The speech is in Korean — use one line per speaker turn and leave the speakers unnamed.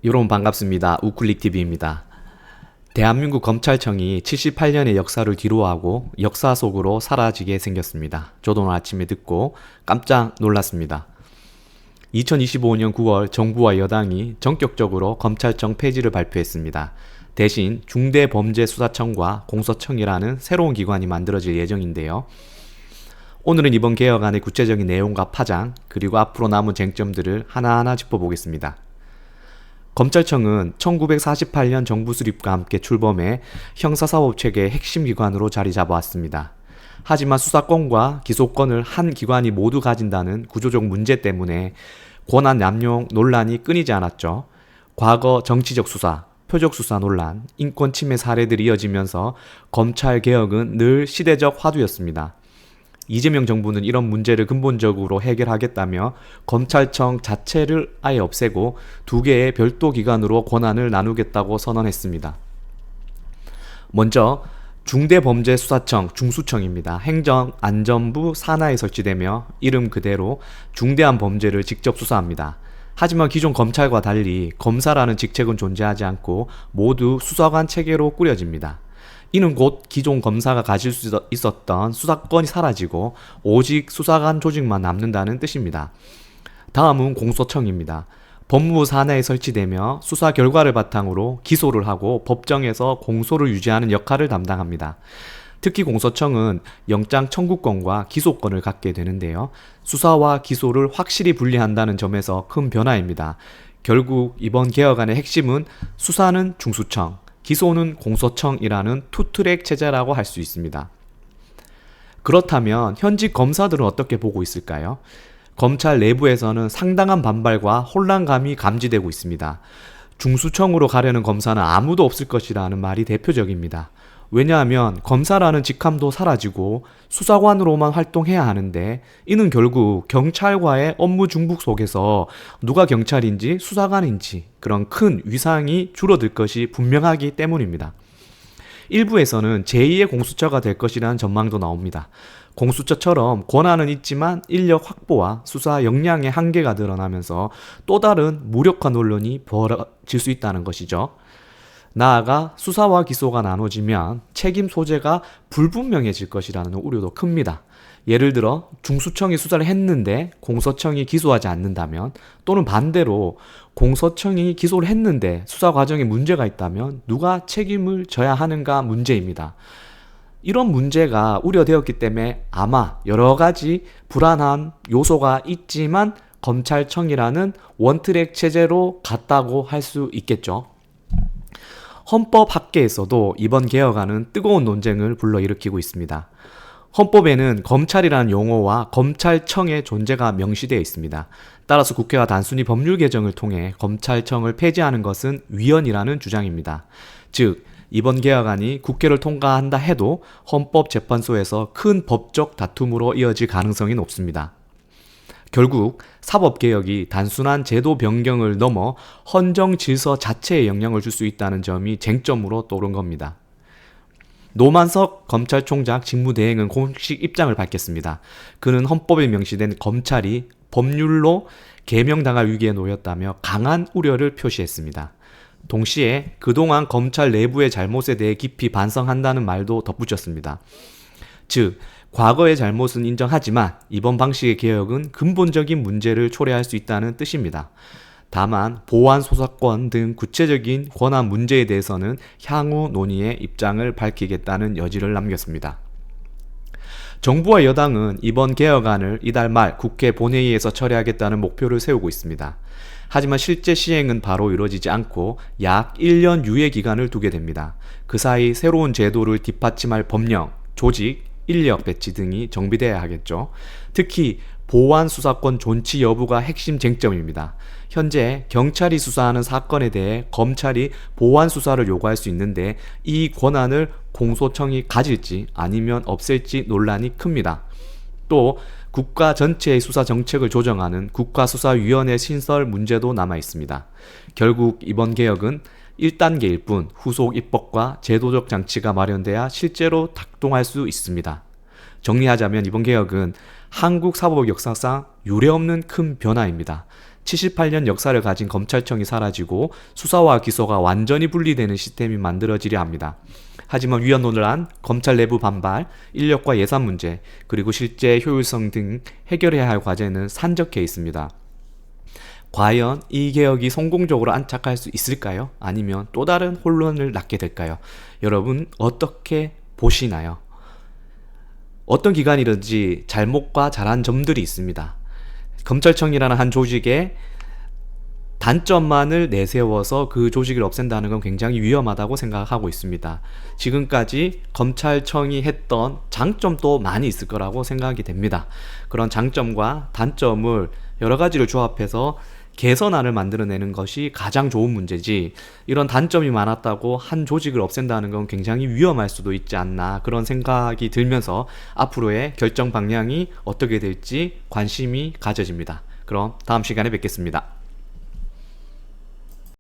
여러분 반갑습니다. 우클릭TV입니다. 대한민국 검찰청이 78년의 역사를 뒤로하고 역사 속으로 사라지게 생겼습니다. 저도 오늘 아침에 듣고 깜짝 놀랐습니다. 2025년 9월 정부와 여당이 전격적으로 검찰청 폐지를 발표했습니다. 대신 중대범죄수사청과 공소청이라는 새로운 기관이 만들어질 예정인데요. 오늘은 이번 개혁안의 구체적인 내용과 파장, 그리고 앞으로 남은 쟁점들을 하나하나 짚어보겠습니다. 검찰청은 1948년 정부 수립과 함께 출범해 형사사법체계의 핵심 기관으로 자리 잡아왔습니다. 하지만 수사권과 기소권을 한 기관이 모두 가진다는 구조적 문제 때문에 권한 남용 논란이 끊이지 않았죠. 과거 정치적 수사, 표적 수사 논란, 인권 침해 사례들이 이어지면서 검찰 개혁은 늘 시대적 화두였습니다. 이재명 정부는 이런 문제를 근본적으로 해결하겠다며 검찰청 자체를 아예 없애고 두 개의 별도 기관으로 권한을 나누겠다고 선언했습니다. 먼저 중대범죄수사청 중수청입니다. 행정안전부 산하에 설치되며 이름 그대로 중대한 범죄를 직접 수사합니다. 하지만 기존 검찰과 달리 검사라는 직책은 존재하지 않고 모두 수사관 체계로 꾸려집니다. 이는 곧 기존 검사가 가질 수 있었던 수사권이 사라지고 오직 수사관 조직만 남는다는 뜻입니다. 다음은 공소청입니다. 법무부 산하에 설치되며 수사 결과를 바탕으로 기소를 하고 법정에서 공소를 유지하는 역할을 담당합니다. 특히 공소청은 영장 청구권과 기소권을 갖게 되는데요. 수사와 기소를 확실히 분리한다는 점에서 큰 변화입니다. 결국 이번 개혁안의 핵심은 수사는 중수청, 기소는 공소청이라는 투트랙 체제라고 할 수 있습니다. 그렇다면 현직 검사들은 어떻게 보고 있을까요? 검찰 내부에서는 상당한 반발과 혼란감이 감지되고 있습니다. 중수청으로 가려는 검사는 아무도 없을 것이라는 말이 대표적입니다. 왜냐하면 검사라는 직함도 사라지고 수사관으로만 활동해야 하는데 이는 결국 경찰과의 업무 중복 속에서 누가 경찰인지 수사관인지 그런 큰 위상이 줄어들 것이 분명하기 때문입니다. 일부에서는 제2의 공수처가 될 것이라는 전망도 나옵니다. 공수처처럼 권한은 있지만 인력 확보와 수사 역량의 한계가 드러나면서 또 다른 무력화 논란이 벌어질 수 있다는 것이죠. 나아가 수사와 기소가 나눠지면 책임 소재가 불분명해질 것이라는 우려도 큽니다. 예를 들어 중수청이 수사를 했는데 공소청이 기소하지 않는다면, 또는 반대로 공소청이 기소를 했는데 수사 과정에 문제가 있다면 누가 책임을 져야 하는가 문제입니다. 이런 문제가 우려되었기 때문에 아마 여러 가지 불안한 요소가 있지만 검찰청이라는 원트랙 체제로 갔다고 할 수 있겠죠. 헌법 학계에서도 이번 개혁안은 뜨거운 논쟁을 불러일으키고 있습니다. 헌법에는 검찰이라는 용어와 검찰청의 존재가 명시되어 있습니다. 따라서 국회가 단순히 법률 개정을 통해 검찰청을 폐지하는 것은 위헌이라는 주장입니다. 즉, 이번 개혁안이 국회를 통과한다 해도 헌법재판소에서 큰 법적 다툼으로 이어질 가능성이 높습니다. 결국 사법개혁이 단순한 제도 변경을 넘어 헌정 질서 자체에 영향을 줄 수 있다는 점이 쟁점으로 떠오른 겁니다. 노만석 검찰총장 직무대행은 공식 입장을 밝혔습니다. 그는 헌법에 명시된 검찰이 법률로 개명당할 위기에 놓였다며 강한 우려를 표시했습니다. 동시에 그동안 검찰 내부의 잘못에 대해 깊이 반성한다는 말도 덧붙였습니다. 즉, 과거의 잘못은 인정하지만 이번 방식의 개혁은 근본적인 문제를 초래할 수 있다는 뜻입니다. 다만 보안 소사권 등 구체적인 권한 문제에 대해서는 향후 논의에 입장을 밝히겠다는 여지를 남겼습니다. 정부와 여당은 이번 개혁안을 이달 말 국회 본회의에서 처리하겠다는 목표를 세우고 있습니다. 하지만 실제 시행은 바로 이루어지지 않고 약 1년 유예 기간을 두게 됩니다. 그 사이 새로운 제도를 뒷받침할 법령, 조직, 인력 배치 등이 정비돼야 하겠죠. 특히 보안 수사권 존치 여부가 핵심 쟁점입니다. 현재 경찰이 수사하는 사건에 대해 검찰이 보안 수사를 요구할 수 있는데 이 권한을 공소청이 가질지 아니면 없앨지 논란이 큽니다. 또 국가 전체의 수사 정책을 조정하는 국가수사위원회 신설 문제도 남아 있습니다. 결국 이번 개혁은 1단계일 뿐 후속 입법과 제도적 장치가 마련돼야 실제로 작동할 수 있습니다. 정리하자면 이번 개혁은 한국 사법 역사상 유례없는 큰 변화입니다. 78년 역사를 가진 검찰청이 사라지고 수사와 기소가 완전히 분리되는 시스템이 만들어지려 합니다. 하지만 위헌 논란, 검찰 내부 반발, 인력과 예산 문제, 그리고 실제 효율성 등 해결해야 할 과제는 산적해 있습니다. 과연 이 개혁이 성공적으로 안착할 수 있을까요? 아니면 또 다른 혼란을 낳게 될까요? 여러분 어떻게 보시나요? 어떤 기관이든지 잘못과 잘한 점들이 있습니다. 검찰청이라는 한 조직의 단점만을 내세워서 그 조직을 없앤다는 건 굉장히 위험하다고 생각하고 있습니다. 지금까지 검찰청이 했던 장점도 많이 있을 거라고 생각이 됩니다. 그런 장점과 단점을 여러 가지를 조합해서 개선안을 만들어내는 것이 가장 좋은 문제지, 이런 단점이 많았다고 한 조직을 없앤다는 건 굉장히 위험할 수도 있지 않나, 그런 생각이 들면서 앞으로의 결정 방향이 어떻게 될지 관심이 가져집니다. 그럼 다음 시간에 뵙겠습니다.